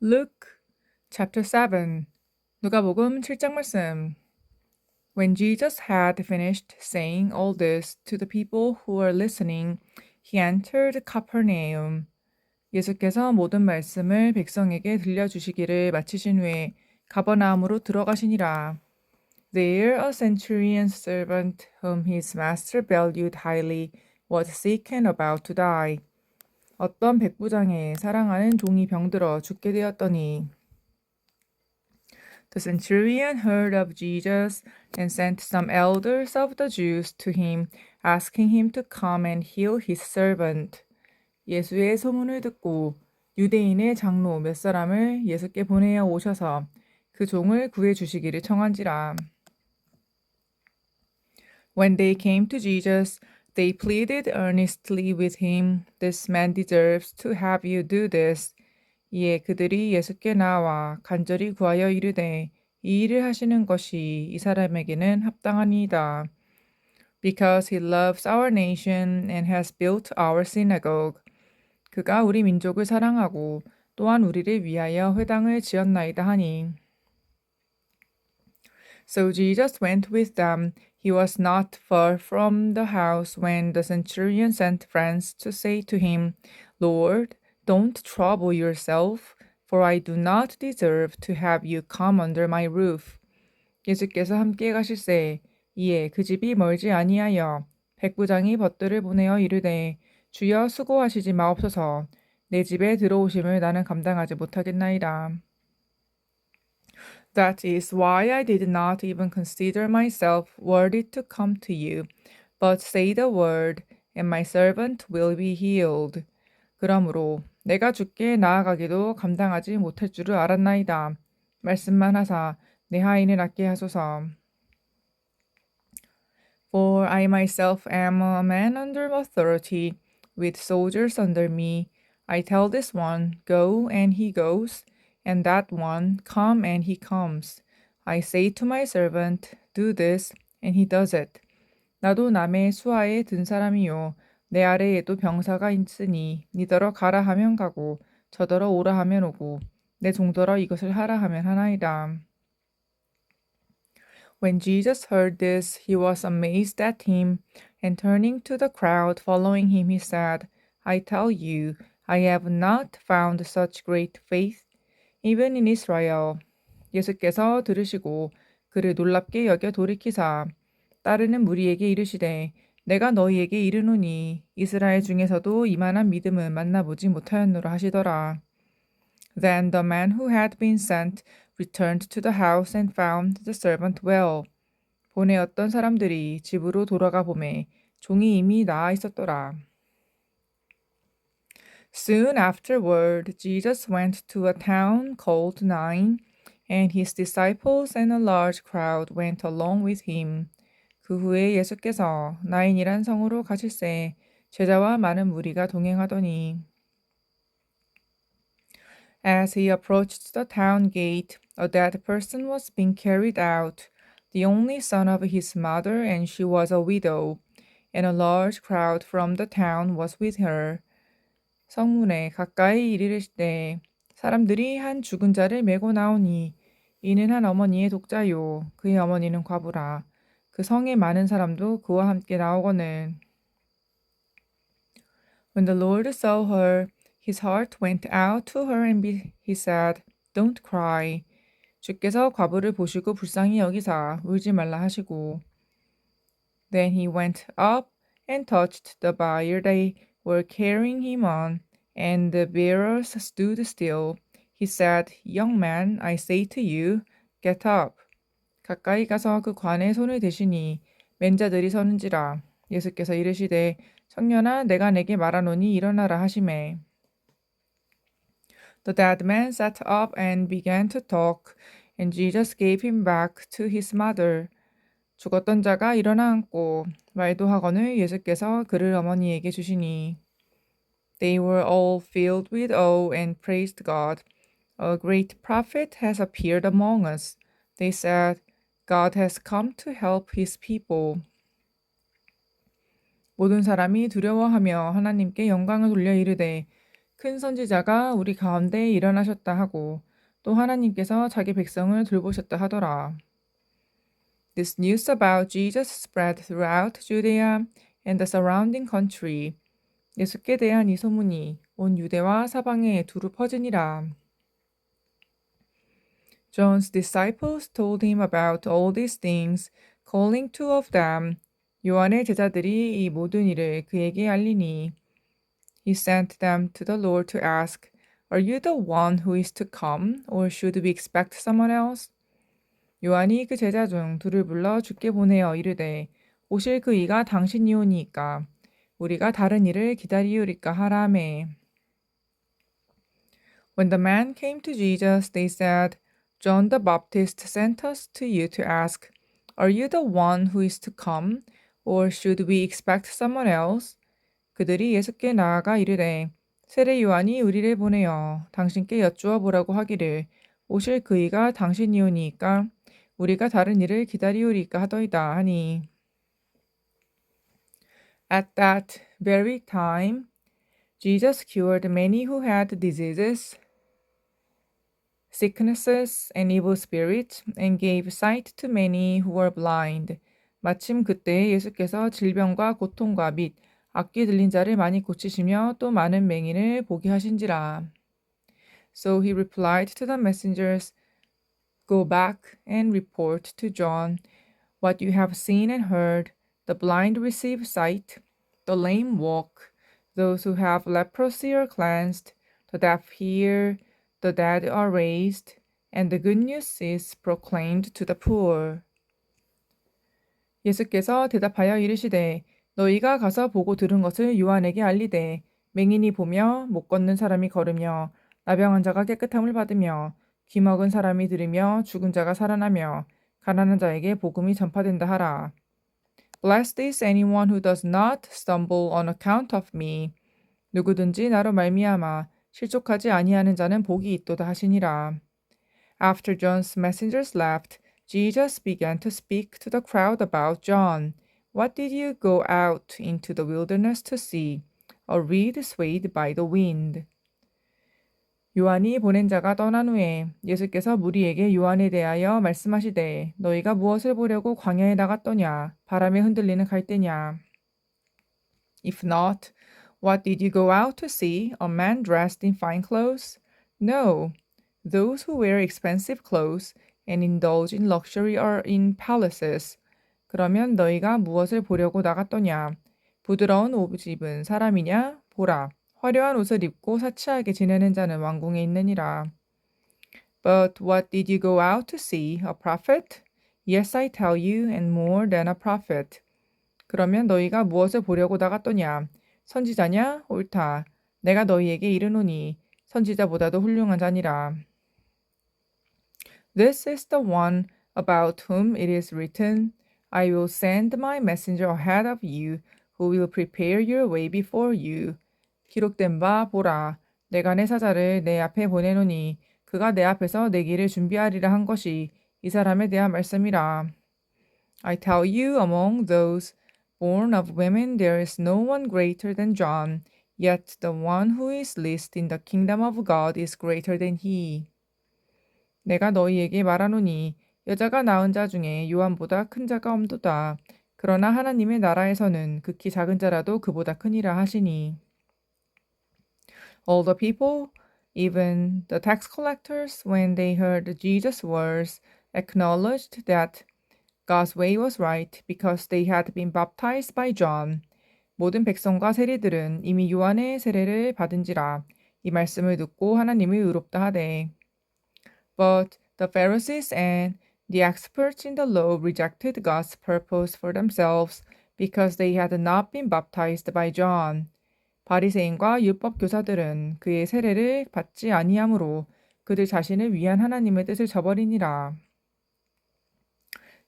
Luke chapter 7 누가복음 7장 말씀 When Jesus had finished saying all this to the people who were listening, he entered Capernaum. 예수께서 모든 말씀을 백성에게 들려주시기를 마치신 후에 가버나움으로 들어가시니라. There a centurion's servant whom his master valued highly was sick and about to die. 어떤 백부장의 사랑하는 종이 병들어 죽게 되었더니 The centurion heard of Jesus and sent some elders of the Jews to him, asking him to come and heal his servant. 예수의 소문을 듣고 유대인의 장로 몇 사람을 예수께 보내어 오셔서 그 종을 구해 주시기를 청한지라. When they came to Jesus, they pleaded earnestly with him, This man deserves to have you do this. 이에 그들이 예수께 나와 간절히 구하여 이르되 이 일을 하시는 것이 이 사람에게는 합당하니이다. Because he loves our nation and has built our synagogue. 그가 우리 민족을 사랑하고 또한 우리를 위하여 회당을 지었나이다 하니. So Jesus went with them. He was not far from the house when the centurion sent friends to say to him, Lord, don't trouble yourself, for I do not deserve to have you come under my roof. 예수께서 함께 가실새 이에 그 집이 멀지 아니하여 백부장이 벗들을 보내어 이르되 주여 수고하시지 마옵소서 내 집에 들어오심을 나는 감당하지 못하겠나이다. That is why I did not even consider myself worthy to come to you, but say the word, and my servant will be healed. 그러므로 내가 주께 나아가기도 감당하지 못할 줄을 알았나이다. 말씀만 하사 내 하인을 낫게 하소서. For I myself am a man under authority, with soldiers under me. I tell this one, Go, and he goes, and that one, Come, and he comes. I say to my servant, Do this, and he does it. 나도 남의 수하에 든 사람이요. 내 아래에도 병사가 있으니 니더러 가라 하면 가고 저더러 오라 하면 오고 내 종더러 이것을 하라 하면 하나이다. When Jesus heard this, he was amazed at him, and turning to the crowd following him, he said, I tell you, I have not found such great faith, even in Israel. 예수께서 들으시고 그를 놀랍게 여겨 돌이키사 따르는 무리에게 이르시되 내가 너희에게 이르노니 이스라엘 중에서도 이만한 믿음은 만나보지 못하였노라 하시더라. Then the man who had been sent returned to the house and found the servant well. 보내었던 사람들이 집으로 돌아가 보매 종이 이미 나아 있었더라. Soon afterward, Jesus went to a town called Nain, and his disciples and a large crowd went along with him. 그 후에 예수께서 나인이란 성으로 가실새 제자와 많은 무리가 동행하더니 As he approached the town gate, a dead person was being carried out, the only son of his mother, and she was a widow, and a large crowd from the town was with her. 성문에 가까이 이르시되 사람들이 한 죽은 자를 메고 나오니 이는 한 어머니의 독자요 그의 어머니는 과부라. 그 성에 많은 사람도 그와 함께 나오거늘. When the Lord saw her, his heart went out to her and he said, Don't cry. 주께서 과부를 보시고 불쌍히 여기사 울지 말라 하시고. Then he went up and touched the bier they were carrying him on, and the bearers stood still. He said, Young man, I say to you, get up. 가까이 가서 그 관에 손을 대시니 맨자들이 서는지라. 예수께서 이르시되 청년아 내가 내게 말하노니 일어나라 하시매. The dead man sat up and began to talk, and Jesus gave him back to his mother. 죽었던 자가 일어나 앉고 말도 하거늘 예수께서 그를 어머니에게 주시니. They were all filled with awe and praised God. A great prophet has appeared among us. They said, God has come to help his people. 모든 사람이 두려워하며 하나님께 영광을 돌려 이르되 큰 선지자가 우리 가운데 일어나셨다 하고 또 하나님께서 자기 백성을 돌보셨다 하더라. This news about Jesus spread throughout Judea and the surrounding country. 예수께 대한 이 소문이 온 유대와 사방에 두루 퍼지니라. John's disciples told him about all these things, calling two of them. 요한의 제자들이 이 모든 일을 그에게 알리니 He sent them to the Lord to ask, Are you the one who is to come, or should we expect someone else? 요한이 그 제자 중 둘을 불러 주께 보내어 이르되 오실 그 이가 당신이오니이까 우리가 다른 이를 기다리우리까 하라매. When the men came to Jesus, they said, John the Baptist sent us to you to ask, Are you the one who is to come, or should we expect someone else? 그들이 예수께 나아가 이르되 세례 요한이 우리를 보내어 당신께 여쭈어 보라고 하기를 오실 그이가 당신이오니이까 우리가 다른 이를 기다리오리까 하더이다 하니. At that very time, Jesus cured many who had diseases, sicknesses, and evil spirits, and gave sight to many who were blind. 마침 그때 예수께서 질병과 고통과 및 악귀 들린 자를 많이 고치시며 또 많은 맹인을 보게 하신지라. So he replied to the messengers, Go back and report to John what you have seen and heard. The blind receive sight, the lame walk, those who have leprosy are cleansed, the deaf hear, the dead are raised, and the good news is proclaimed to the poor. 예수께서 대답하여 이르시되 너희가 가서 보고 들은 것을 요한에게 알리되 맹인이 보며 못 걷는 사람이 걸으며 나병한 자가 깨끗함을 받으며 귀 먹은 사람이 들으며 죽은 자가 살아나며 가난한 자에게 복음이 전파된다 하라. Blessed is anyone who does not stumble on account of me. 누구든지 나로 말미암아 실족하지 아니하는 자는 복이 있도다 하시니라. After John's messengers left, Jesus began to speak to the crowd about John. What did you go out into the wilderness to see? A reed swayed by the wind. 요한이 보낸 자가 떠난 후에 예수께서 무리에게 요한에 대하여 말씀하시되 너희가 무엇을 보려고 광야에 나갔더냐? 바람에 흔들리는 갈대냐? If not, what did you go out to see? A man dressed in fine clothes? No, those who wear expensive clothes and indulge in luxury are in palaces. 그러면 너희가 무엇을 보려고 나갔더냐? 부드러운 옷 입은 사람이냐? 보라, 화려한 옷을 입고 사치하게 지내는 자는 왕궁에 있느니라. But what did you go out to see? A prophet? Yes, I tell you, and more than a prophet. 그러면 너희가 무엇을 보려고 나갔더냐? 선지자냐? 옳다. 내가 너희에게 이르노니 선지자보다도 훌륭한 자니라. This is the one about whom it is written, I will send my messenger ahead of you, who will prepare your way before you. 기록된 바 보라, 내가 내 사자를 내 앞에 보내노니 그가 내 앞에서 내 길을 준비하리라 한 것이 이 사람에 대한 말씀이라. I tell you, among those born of women there is no one greater than John, yet the one who is least in the kingdom of God is greater than he. 내가 너희에게 말하노니 여자가 낳은 자 중에 요한보다 큰 자가 없도다. 그러나 하나님의 나라에서는 극히 작은 자라도 그보다 크니라 하시니. All the people, even the tax collectors, when they heard Jesus' words, acknowledged that God's way was right because they had been baptized by John. 모든 백성과 세리들은 이미 요한의 세례를 받은지라 이 말씀을 듣고 하나님을 의롭다 하되. But the Pharisees and the experts in the law rejected God's purpose for themselves because they had not been baptized by John. 바리새인과 율법 교사들은 그의 세례를 받지 아니하므로 그들 자신을 위한 하나님의 뜻을 저버리니라.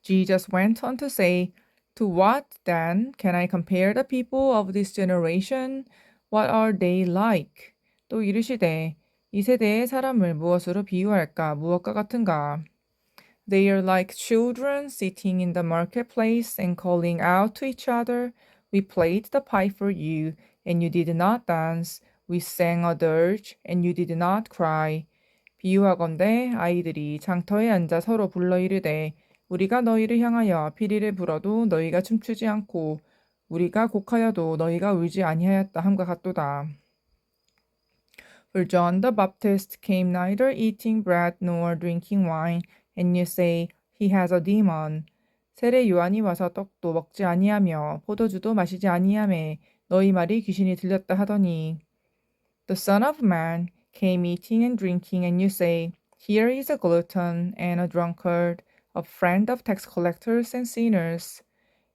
Jesus went on to say, To what then can I compare the people of this generation? What are they like? 또 이르시되 이 세대의 사람을 무엇으로 비유할까? 무엇과 같은가? They are like children sitting in the marketplace and calling out to each other, We played the pipe for you, and you did not dance. We sang a dirge and you did not cry. 비유하건대 아이들이 장터에 앉아 서로 불러 이르되 우리가 너희를 향하여 피리를 불어도 너희가 춤추지 않고 우리가 곡하여도 너희가 울지 아니하였다 함과 같도다. For John the Baptist came neither eating bread nor drinking wine, and you say he has a demon. 세례 요한이 와서 떡도 먹지 아니하며 포도주도 마시지 아니하매 너희 말이 귀신이 들렸다 하더니 The Son of Man came eating and drinking, and you say, Here is a glutton and a drunkard, a friend of tax collectors and sinners.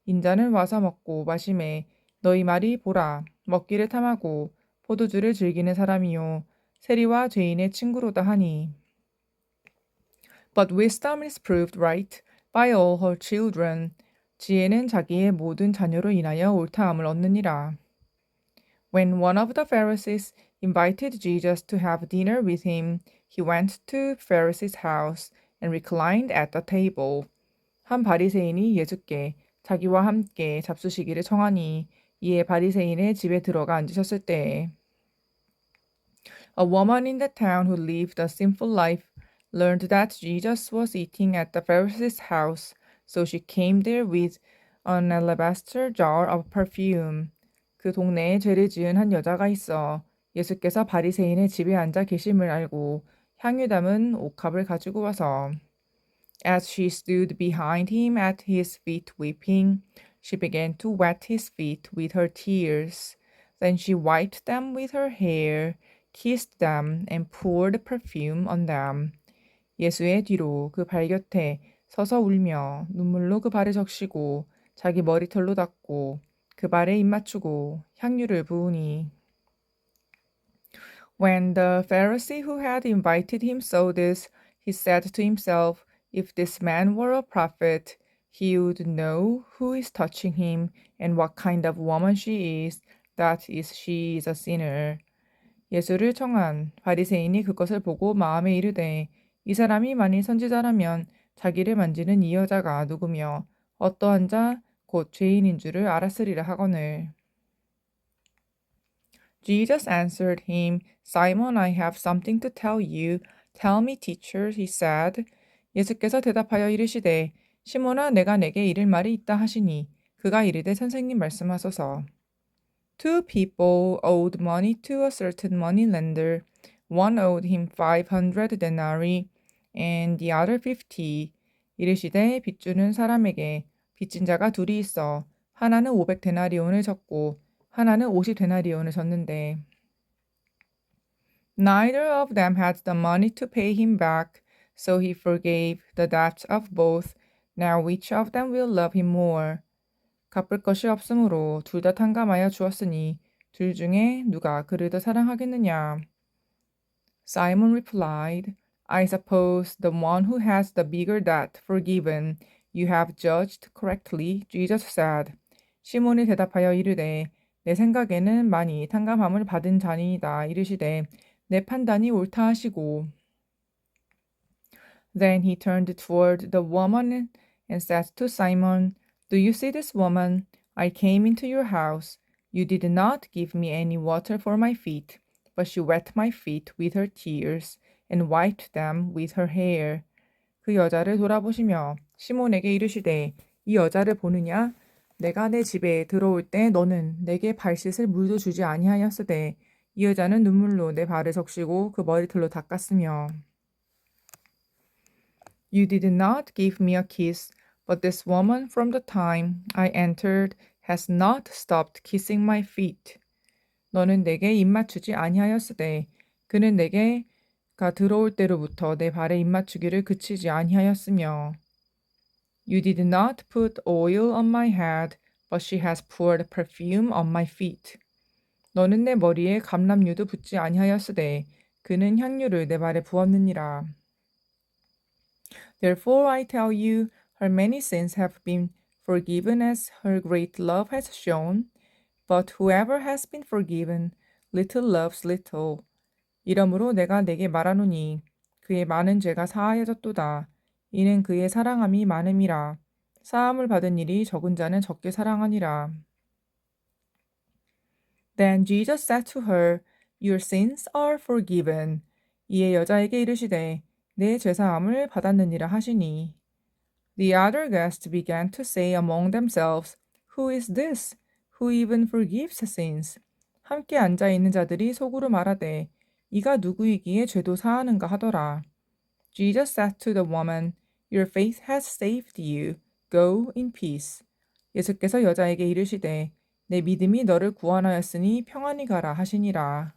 인자는 와서 먹고 마시매 너희 말이 보라 먹기를 탐하고 포도주를 즐기는 사람이요 세리와 죄인의 친구로다 하니. But wisdom is proved right by all her children. 지혜는 자기의 모든 자녀로 인하여 옳다함을 얻느니라. When one of the Pharisees invited Jesus to have dinner with him, he went to Pharisee's house and reclined at the table. 한 바리새인이 예수께 자기와 함께 잡수시기를 청하니 이에 바리새인의 집에 들어가 앉으셨을 때에 A woman in the town who lived a sinful life learned that Jesus was eating at the Pharisee's house, so she came there with an alabaster jar of perfume. 그 동네에 죄를 지은 한 여자가 있어 예수께서 바리새인의 집에 앉아 계심을 알고 향유 담은 옥합을 가지고 와서 As she stood behind him at his feet weeping, she began to wet his feet with her tears. Then she wiped them with her hair, kissed them, and poured perfume on them. 예수의 뒤로 그 발 곁에 서서 울며 눈물로 그 발을 적시고 자기 머리털로 닦고 그 발에 입 맞추고 향유를 부으니. When the Pharisee who had invited him saw this, he said to himself, If this man were a prophet, he would know who is touching him and what kind of woman she is, that is, she is a sinner. 예수를 청한 바리새인이 그것을 보고 마음에 이르되 이 사람이 만일 선지자라면 자기를 만지는 이 여자가 누구며 어떠한 자 곧 죄인인 줄을 알았으리라 하거늘. Jesus answered him, Simon, I have something to tell you. Tell me, teacher, he said. 예수께서 대답하여 이르시되 시몬아 내가 내게 이를 말이 있다 하시니 그가 이르되 선생님 말씀하소서. Two people owed money to a certain moneylender. One owed him 500 denarii and the other 50. 이르시되 빚주는 사람에게 빚진 자가 둘이 있어 하나는 500데나리온을 졌고 하나는 50데나리온을 졌는데 Neither of them had the money to pay him back, so he forgave the debt of both. Now which of them will love him more? 갚을 것이 없으므로 둘 다 탕감하여 주었으니 둘 중에 누가 그를 더 사랑하겠느냐? Simon replied, I suppose the one who has the bigger debt forgiven. You have judged correctly, Jesus said. 시몬이 대답하여 이르되 내 생각에는 많이 탕감함을 받은 자니이다 이르시되 내 판단이 옳다 하시고 Then he turned toward the woman and said to Simon, Do you see this woman? I came into your house. You did not give me any water for my feet, but she wet my feet with her tears and wiped them with her hair. 그 여자를 돌아보시며 시몬에게 이르시되 이 여자를 보느냐? 내가 내 집에 들어올 때 너는 내게 발 씻을 물도 주지 아니하였으되 이 여자는 눈물로 내 발을 적시고 그 머리털로 닦았으며 You did not give me a kiss, but this woman from the time I entered has not stopped kissing my feet. 너는 내게 입 맞추지 아니하였으되 그는 내게가 들어올 때로부터 내 발에 입 맞추기를 그치지 아니하였으며 You did not put oil on my head, but she has poured perfume on my feet. 너는 내 머리에 감람유도 붓지 아니하였으되 그는 향유를 내 발에 부었느니라. Therefore I tell you, her many sins have been forgiven as her great love has shown. But whoever has been forgiven, little loves little. 이러므로 내가 내게 말하노니 그의 많은 죄가 사하여졌도다. 이는 그의 사랑함이 많음이라. 사함을 받은 일이 적은 자는 적게 사랑하니라. Then Jesus said to her, Your sins are forgiven. 이에 여자에게 이르시되 내 죄사함을 받았느니라 하시니. The other guests began to say among themselves, Who is this? Who even forgives sins? 함께 앉아 있는 자들이 속으로 말하되 이가 누구이기에 죄도 사하는가 하더라. Jesus said to the woman, Your faith has saved you. Go in peace. 예수께서 여자에게 이르시되 내 믿음이 너를 구원하였으니 평안히 가라 하시니라.